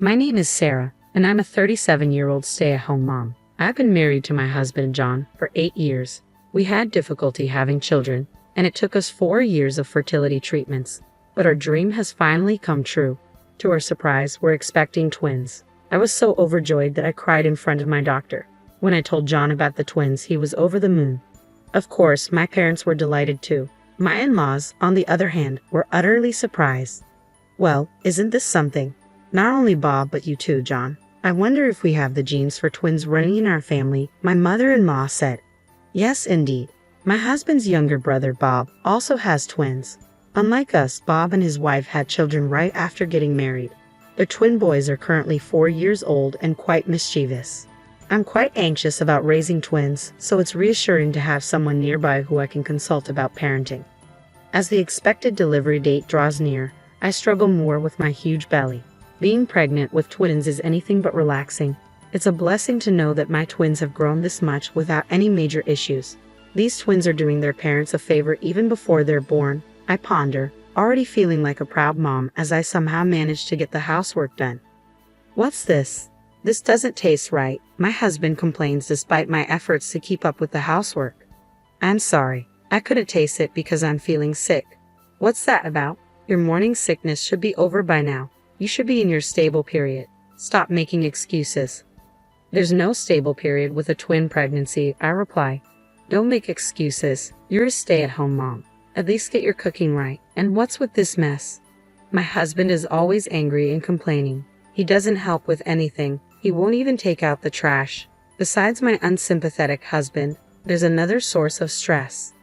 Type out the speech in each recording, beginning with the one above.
My name is Sarah, and I'm a 37-year-old stay-at-home mom. I've been married to my husband, John, for 8 years. We had difficulty having children, and it took us 4 years of fertility treatments. But our dream has finally come true. To our surprise, we're expecting twins. I was so overjoyed that I cried in front of my doctor. When I told John about the twins, he was over the moon. Of course, my parents were delighted too. My in-laws, on the other hand, were utterly surprised. Well, isn't this something? Not only Bob, but you too, John. I wonder if we have the genes for twins running in our family, my mother-in-law said. Yes, indeed. My husband's younger brother, Bob, also has twins. Unlike us, Bob and his wife had children right after getting married. Their twin boys are currently 4 years old and quite mischievous. I'm quite anxious about raising twins, so it's reassuring to have someone nearby who I can consult about parenting. As the expected delivery date draws near, I struggle more with my huge belly. Being pregnant with twins is anything but relaxing. It's a blessing to know that my twins have grown this much without any major issues. These twins are doing their parents a favor even before they're born, I ponder, already feeling like a proud mom as I somehow managed to get the housework done. What's this? This doesn't taste right, my husband complains despite my efforts to keep up with the housework. I'm sorry, I couldn't taste it because I'm feeling sick. What's that about? Your morning sickness should be over by now. You should be in your stable period. Stop making excuses. There's no stable period with a twin pregnancy, I reply. Don't make excuses. You're a stay-at-home mom. At least get your cooking right. And what's with this mess? My husband is always angry and complaining. He doesn't help with anything. He won't even take out the trash. Besides my unsympathetic husband, there's another source of stress.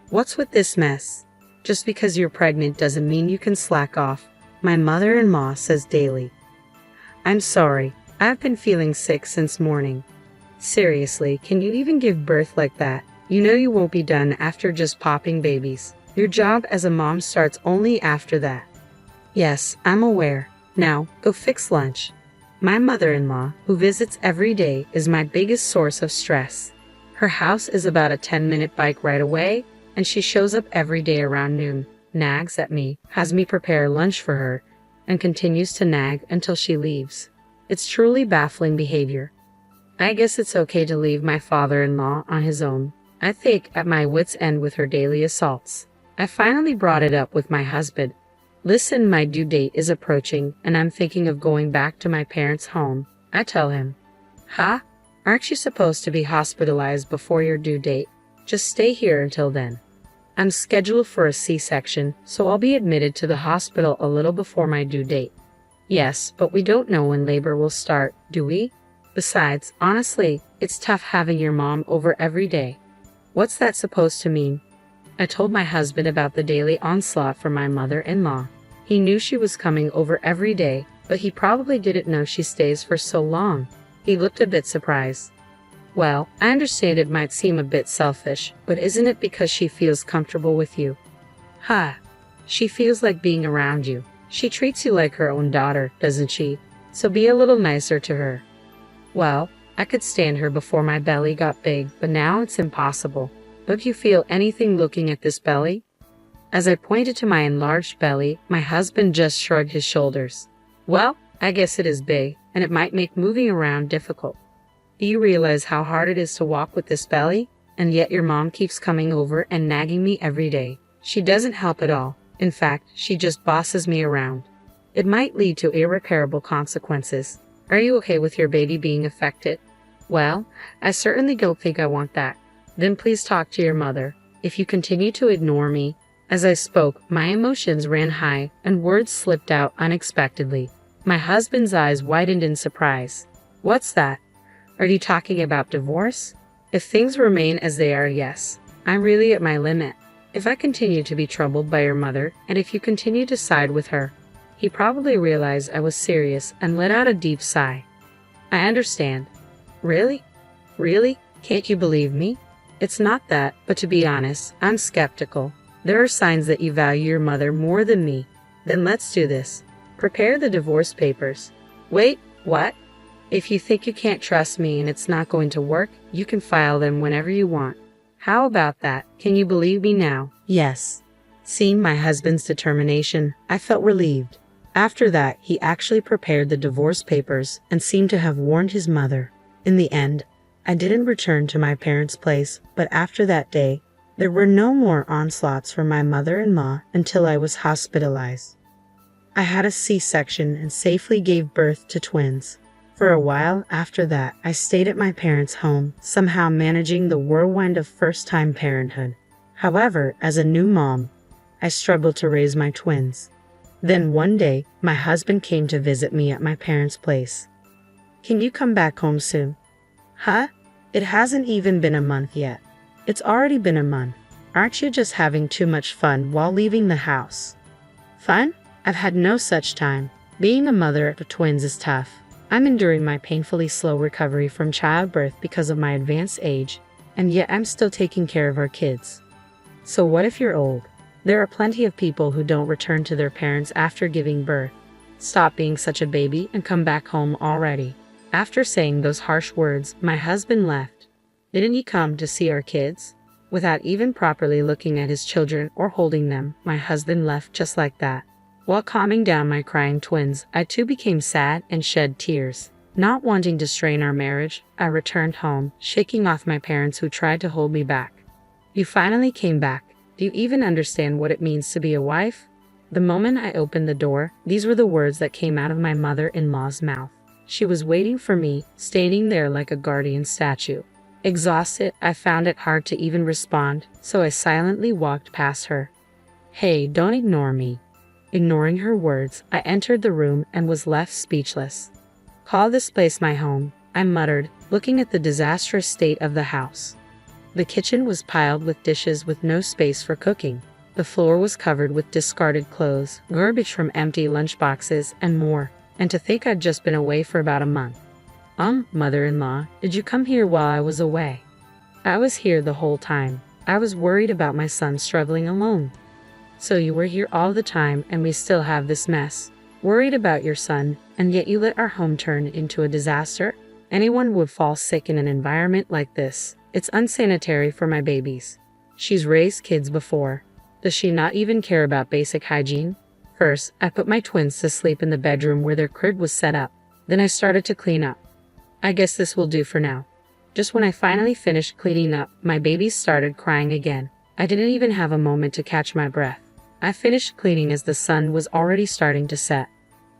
What's with this mess? Just because you're pregnant doesn't mean you can slack off, my mother-in-law says daily. I'm sorry, I've been feeling sick since morning. Seriously, can you even give birth like that? You know you won't be done after just popping babies. Your job as a mom starts only after that. Yes, I'm aware. Now, go fix lunch. My mother-in-law, who visits every day, is my biggest source of stress. Her house is about a 10-minute bike ride away, and she shows up every day around noon, nags at me, has me prepare lunch for her, and continues to nag until she leaves. It's truly baffling behavior. I guess it's okay to leave my father-in-law on his own. I think at my wit's end with her daily assaults. I finally brought it up with my husband. Listen, my due date is approaching, and I'm thinking of going back to my parents' home. I tell him, Huh? Aren't you supposed to be hospitalized before your due date? Just stay here until then. I'm scheduled for a C-section, so I'll be admitted to the hospital a little before my due date. Yes, but we don't know when labor will start, do we? Besides, honestly, it's tough having your mom over every day. What's that supposed to mean? I told my husband about the daily onslaught from my mother-in-law. He knew she was coming over every day, but he probably didn't know she stays for so long. He looked a bit surprised. Well, I understand it might seem a bit selfish, but isn't it because she feels comfortable with you? Huh. She feels like being around you. She treats you like her own daughter, doesn't she? So be a little nicer to her. Well, I could stand her before my belly got big, but now it's impossible. Don't you feel anything looking at this belly? As I pointed to my enlarged belly, my husband just shrugged his shoulders. Well, I guess it is big, and it might make moving around difficult. Do you realize how hard it is to walk with this belly? And yet your mom keeps coming over and nagging me every day. She doesn't help at all. In fact, she just bosses me around. It might lead to irreparable consequences. Are you okay with your baby being affected? Well, I certainly don't think I want that. Then please talk to your mother. If you continue to ignore me. As I spoke, my emotions ran high and words slipped out unexpectedly. My husband's eyes widened in surprise. What's that? Are you talking about divorce? If things remain as they are, yes. I'm really at my limit. If I continue to be troubled by your mother, and if you continue to side with her. He probably realized I was serious and let out a deep sigh. I understand. Really? Really? Can't you believe me? It's not that, but to be honest, I'm skeptical. There are signs that you value your mother more than me. Then let's do this. Prepare the divorce papers. Wait, what? If you think you can't trust me and it's not going to work, you can file them whenever you want. How about that? Can you believe me now? Yes. Seeing my husband's determination, I felt relieved. After that, he actually prepared the divorce papers and seemed to have warned his mother. In the end, I didn't return to my parents' place, but after that day, there were no more onslaughts from my mother-in-law until I was hospitalized. I had a C-section and safely gave birth to twins. For a while after that, I stayed at my parents' home, somehow managing the whirlwind of first-time parenthood. However, as a new mom, I struggled to raise my twins. Then one day, my husband came to visit me at my parents' place. "Can you come back home soon?" "Huh? It hasn't even been a month yet." "It's already been a month. Aren't you just having too much fun while leaving the house?" "Fun? I've had no such time. Being a mother of twins is tough. I'm enduring my painfully slow recovery from childbirth because of my advanced age, and yet I'm still taking care of our kids." "So what if you're old? There are plenty of people who don't return to their parents after giving birth. Stop being such a baby and come back home already." After saying those harsh words, my husband left. Didn't he come to see our kids? Without even properly looking at his children or holding them, my husband left just like that. While calming down my crying twins, I too became sad and shed tears. Not wanting to strain our marriage, I returned home, shaking off my parents who tried to hold me back. "You finally came back. Do you even understand what it means to be a wife?" The moment I opened the door, these were the words that came out of my mother-in-law's mouth. She was waiting for me, standing there like a guardian statue. Exhausted, I found it hard to even respond, so I silently walked past her. "Hey, don't ignore me." Ignoring her words, I entered the room and was left speechless. "Call this place my home," I muttered, looking at the disastrous state of the house. The kitchen was piled with dishes with no space for cooking. The floor was covered with discarded clothes, garbage from empty lunchboxes, and more. And to think I'd just been away for about a month. Mother-in-law, did you come here while I was away?" "I was here the whole time. I was worried about my son struggling alone." "So you were here all the time and we still have this mess. Worried about your son, and yet you let our home turn into a disaster? Anyone would fall sick in an environment like this. It's unsanitary for my babies." She's raised kids before. Does she not even care about basic hygiene? First, I put my twins to sleep in the bedroom where their crib was set up. Then I started to clean up. I guess this will do for now. Just when I finally finished cleaning up, my babies started crying again. I didn't even have a moment to catch my breath. I finished cleaning as the sun was already starting to set.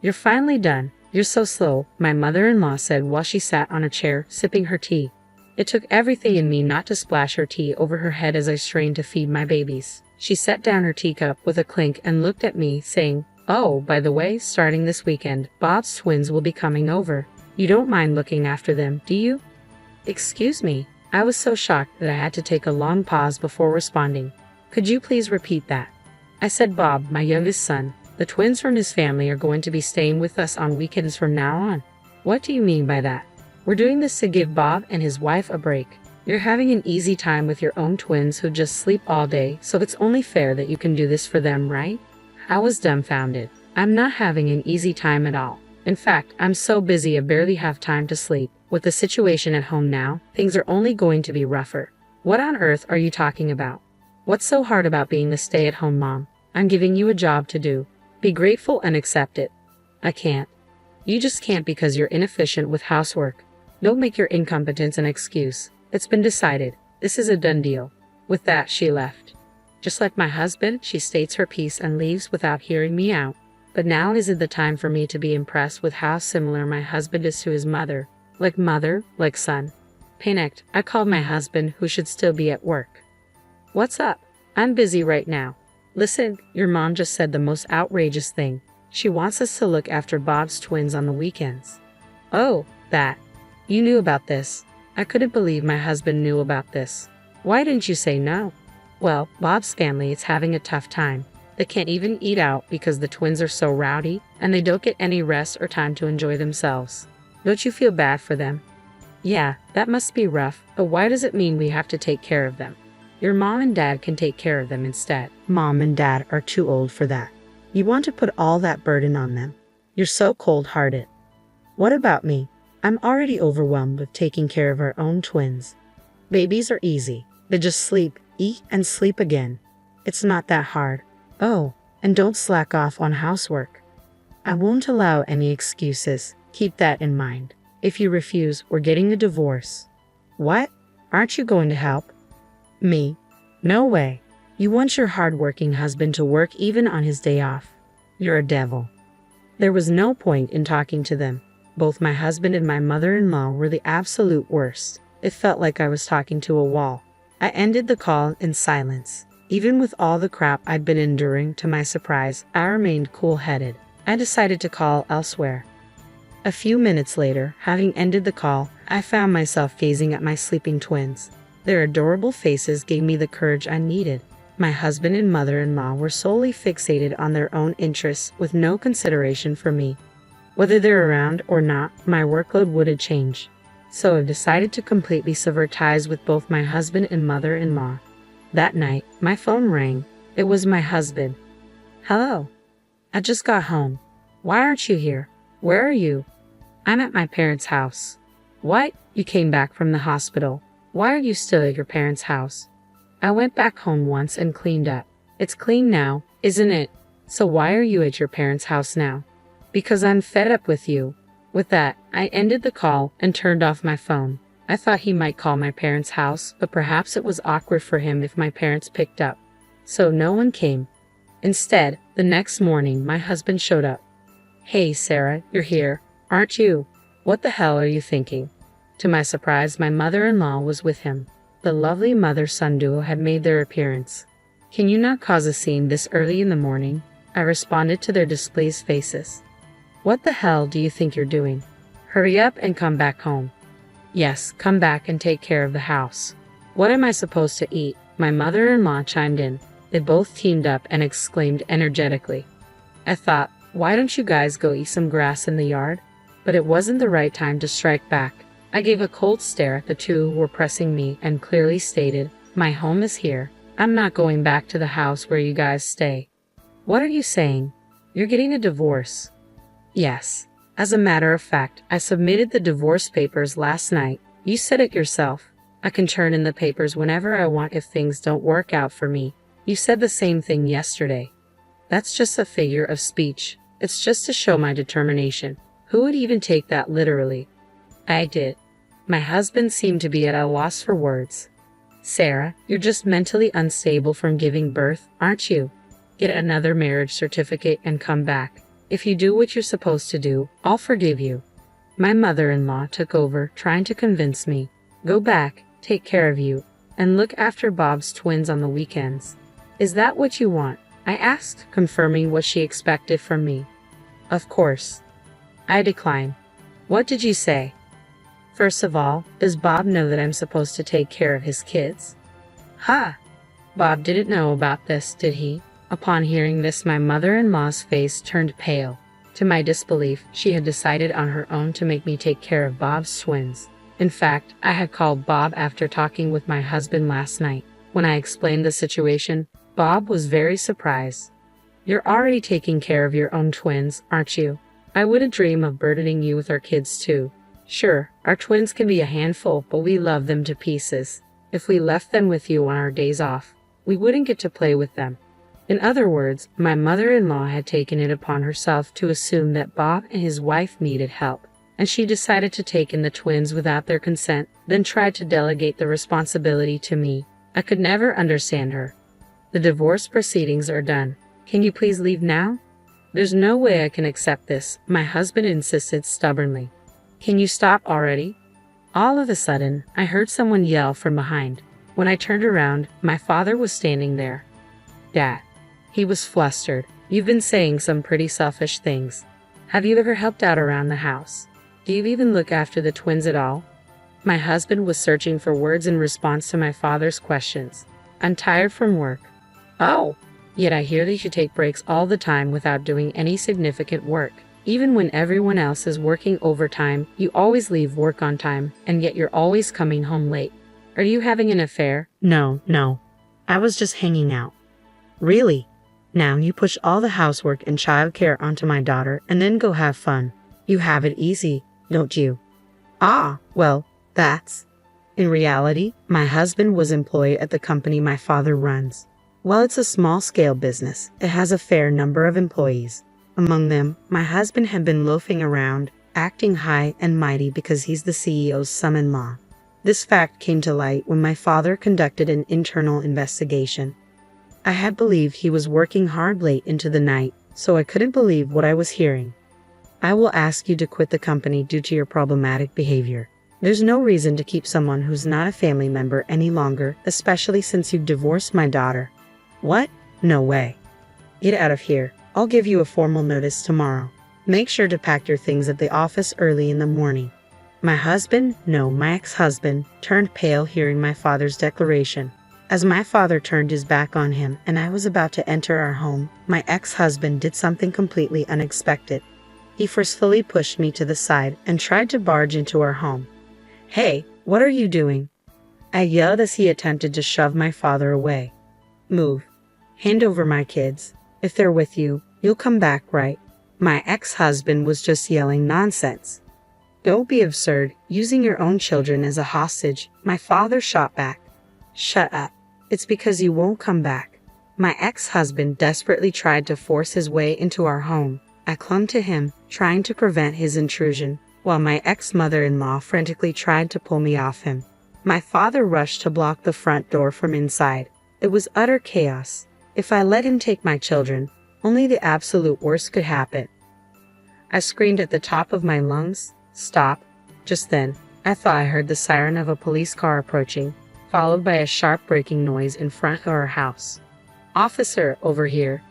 "You're finally done. You're so slow," my mother-in-law said while she sat on a chair, sipping her tea. It took everything in me not to splash her tea over her head as I strained to feed my babies. She set down her teacup with a clink and looked at me, saying, "Oh, by the way, starting this weekend, Bob's twins will be coming over. You don't mind looking after them, do you?" "Excuse me." I was so shocked that I had to take a long pause before responding. "Could you please repeat that?" I said Bob, my youngest son. The twins from his family are going to be staying with us on weekends from now on. "What do you mean by that?" "We're doing this to give Bob and his wife a break. You're having an easy time with your own twins who just sleep all day, so it's only fair that you can do this for them, right?" I was dumbfounded. I'm not having an easy time at all. In fact, I'm so busy I barely have time to sleep. With the situation at home now, things are only going to be rougher. What on earth are you talking about? What's so hard about being the stay-at-home mom? I'm giving you a job to do. Be grateful and accept it. I can't. You just can't because you're inefficient with housework. Don't make your incompetence an excuse. It's been decided. This is a done deal. With that, she left. Just like my husband, she states her piece and leaves without hearing me out. But now isn't the time for me to be impressed with how similar my husband is to his mother. Mother, like son. Panicked, I called my husband, who should still be at work. "What's up? I'm busy right now." "Listen, your mom just said the most outrageous thing. She wants us to look after Bob's twins on the weekends." "Oh, that. You knew about this." I couldn't believe my husband knew about this. "Why didn't you say no?" "Well, Bob's family is having a tough time. They can't even eat out because the twins are so rowdy, and they don't get any rest or time to enjoy themselves. Don't you feel bad for them?" "Yeah, that must be rough, but why does it mean we have to take care of them? Your mom and dad can take care of them instead." "Mom and dad are too old for that. You want to put all that burden on them. You're so cold-hearted." "What about me? I'm already overwhelmed with taking care of our own twins. Babies are easy. They just sleep, eat, and sleep again. It's not that hard. Oh, and don't slack off on housework." I won't allow any excuses. Keep that in mind. If you refuse, we're getting a divorce. What? Aren't you going to help? Me? No way. You want your hard-working husband to work even on his day off. You're a devil. There was no point in talking to them. Both my husband and my mother-in-law were the absolute worst. It felt like I was talking to a wall. I ended the call in silence. Even with all the crap I'd been enduring, to my surprise, I remained cool-headed. I decided to call elsewhere. A few minutes later, having ended the call, I found myself gazing at my sleeping twins. Their adorable faces gave me the courage I needed. My husband and mother-in-law were solely fixated on their own interests with no consideration for me. Whether they're around or not, my workload wouldn't change. So I decided to completely sever ties with both my husband and mother-in-law. That night, my phone rang. It was my husband. Hello. I just got home. Why aren't you here? Where are you? I'm at my parents' house. What? You came back from the hospital. Why are you still at your parents' house? I went back home once and cleaned up. It's clean now, isn't it? So why are you at your parents' house now? Because I'm fed up with you. With that, I ended the call and turned off my phone. I thought he might call my parents' house, but perhaps it was awkward for him if my parents picked up. So no one came. Instead, the next morning, my husband showed up. Hey, Sarah, you're here, aren't you? What the hell are you thinking? To my surprise, my mother-in-law was with him. The lovely mother-son duo had made their appearance. Can you not cause a scene this early in the morning? I responded to their displeased faces. What the hell do you think you're doing? Hurry up and come back home. Yes, come back and take care of the house. What am I supposed to eat? My mother-in-law chimed in. They both teamed up and exclaimed energetically. I thought, why don't you guys go eat some grass in the yard? But it wasn't the right time to strike back. I gave a cold stare at the two who were pressing me and clearly stated, my home is here. I'm not going back to the house where you guys stay. What are you saying? You're getting a divorce. Yes. As a matter of fact, I submitted the divorce papers last night. You said it yourself. I can turn in the papers whenever I want if things don't work out for me. You said the same thing yesterday. That's just a figure of speech. It's just to show my determination. Who would even take that literally? I did. My husband seemed to be at a loss for words. Sarah, you're just mentally unstable from giving birth, aren't you? Get another marriage certificate and come back. If you do what you're supposed to do, I'll forgive you. My mother-in-law took over, trying to convince me. Go back, take care of you, and look after Bob's twins on the weekends. Is that what you want? I asked, confirming what she expected from me. Of course. I declined. What did you say? First of all, does Bob know that I'm supposed to take care of his kids? Ha! Bob didn't know about this, did he? Upon hearing this, my mother-in-law's face turned pale. To my disbelief, she had decided on her own to make me take care of Bob's twins. In fact, I had called Bob after talking with my husband last night. When I explained the situation, Bob was very surprised. You're already taking care of your own twins, aren't you? I wouldn't dream of burdening you with our kids too. Sure, our twins can be a handful, but we love them to pieces. If we left them with you on our days off, we wouldn't get to play with them. In other words, my mother-in-law had taken it upon herself to assume that Bob and his wife needed help, and she decided to take in the twins without their consent, then tried to delegate the responsibility to me. I could never understand her. The divorce proceedings are done. Can you please leave now? There's no way I can accept this, my husband insisted stubbornly. Can you stop already? All of a sudden, I heard someone yell from behind. When I turned around, my father was standing there. Dad. He was flustered. You've been saying some pretty selfish things. Have you ever helped out around the house? Do you even look after the twins at all? My husband was searching for words in response to my father's questions. I'm tired from work. Oh, yet I hear that you take breaks all the time without doing any significant work. Even when everyone else is working overtime, you always leave work on time, and yet you're always coming home late. Are you having an affair? No. I was just hanging out. Really? Now you push all the housework and childcare onto my daughter and then go have fun. You have it easy, don't you? Ah, well, that's... In reality, my husband was employed at the company my father runs. While it's a small-scale business, it has a fair number of employees. Among them, my husband had been loafing around, acting high and mighty because he's the CEO's son-in-law. This fact came to light when my father conducted an internal investigation. I had believed he was working hard late into the night, so I couldn't believe what I was hearing. I will ask you to quit the company due to your problematic behavior. There's no reason to keep someone who's not a family member any longer, especially since you divorced my daughter. What? No way. Get out of here. I'll give you a formal notice tomorrow. Make sure to pack your things at the office early in the morning. My ex-husband, turned pale hearing my father's declaration. As my father turned his back on him and I was about to enter our home, my ex-husband did something completely unexpected. He forcefully pushed me to the side and tried to barge into our home. "Hey, what are you doing?" I yelled as he attempted to shove my father away. "Move. Hand over my kids. If they're with you, you'll come back, right?" My ex-husband was just yelling nonsense. "Don't be absurd, using your own children as a hostage," my father shot back. "Shut up. It's because you won't come back." My ex-husband desperately tried to force his way into our home. I clung to him, trying to prevent his intrusion, while my ex-mother-in-law frantically tried to pull me off him. My father rushed to block the front door from inside. It was utter chaos. If I let him take my children, only the absolute worst could happen. I screamed at the top of my lungs, "Stop!" Just then, I thought I heard the siren of a police car approaching, followed by a sharp braking noise in front of our house. "Officer, over here."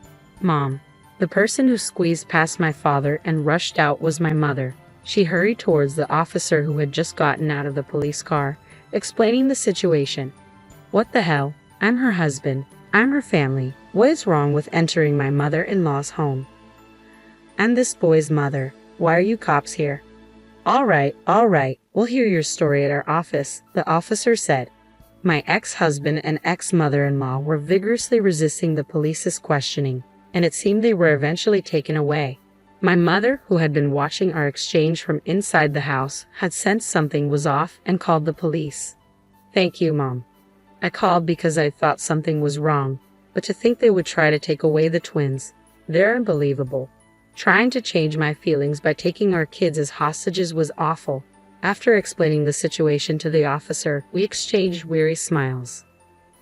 "Mom." The person who squeezed past my father and rushed out was my mother. She hurried towards the officer who had just gotten out of the police car, explaining the situation. "What the hell? I'm her husband. I'm her family. What is wrong with entering my mother-in-law's home? I'm this boy's mother. Why are you cops here?" All right, we'll hear your story at our office," the officer said. My ex-husband and ex-mother-in-law were vigorously resisting the police's questioning, and it seemed they were eventually taken away. My mother, who had been watching our exchange from inside the house, had sensed something was off and called the police. "Thank you, Mom." I called because I thought something was wrong, but to think they would try to take away the twins, they're unbelievable. Trying to change my feelings by taking our kids as hostages was awful. After explaining the situation to the officer, we exchanged weary smiles.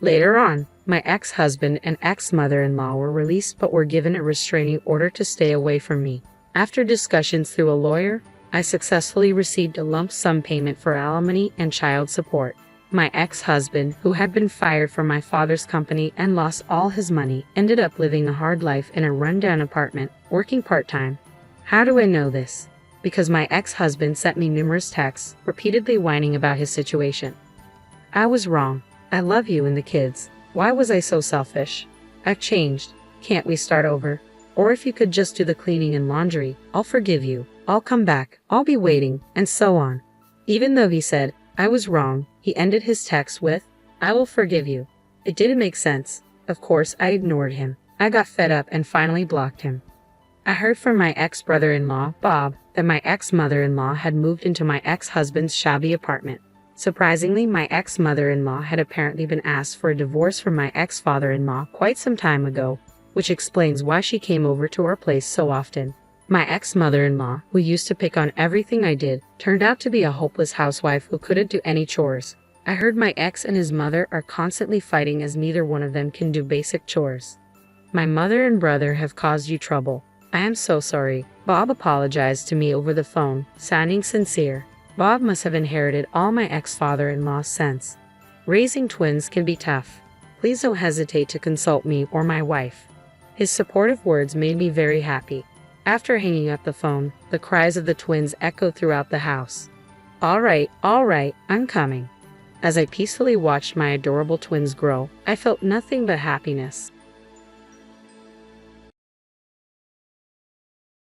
Later on, my ex-husband and ex-mother-in-law were released but were given a restraining order to stay away from me. After discussions through a lawyer, I successfully received a lump sum payment for alimony and child support. My ex-husband, who had been fired from my father's company and lost all his money, ended up living a hard life in a rundown apartment, working part-time. How do I know this? Because my ex-husband sent me numerous texts, repeatedly whining about his situation. I was wrong. I love you and the kids. Why was I so selfish? I've changed. Can't we start over? Or if you could just do the cleaning and laundry, I'll forgive you. I'll come back. I'll be waiting, and so on. Even though he said, I was wrong, he ended his text with, "I will forgive you." It didn't make sense. Of course, I ignored him. I got fed up and finally blocked him. I heard from my ex-brother-in-law, Bob, that my ex-mother-in-law had moved into my ex-husband's shabby apartment. Surprisingly, my ex-mother-in-law had apparently been asked for a divorce from my ex-father-in-law quite some time ago, which explains why she came over to our place so often. My ex-mother-in-law, who used to pick on everything I did, turned out to be a hopeless housewife who couldn't do any chores. I heard my ex and his mother are constantly fighting as neither one of them can do basic chores. My mother and brother have caused you trouble. I am so sorry. Bob apologized to me over the phone, sounding sincere. Bob must have inherited all my ex-father-in-law's sense. Raising twins can be tough. Please don't hesitate to consult me or my wife. His supportive words made me very happy. After hanging up the phone, the cries of the twins echoed throughout the house. All right, I'm coming." As I peacefully watched my adorable twins grow, I felt nothing but happiness.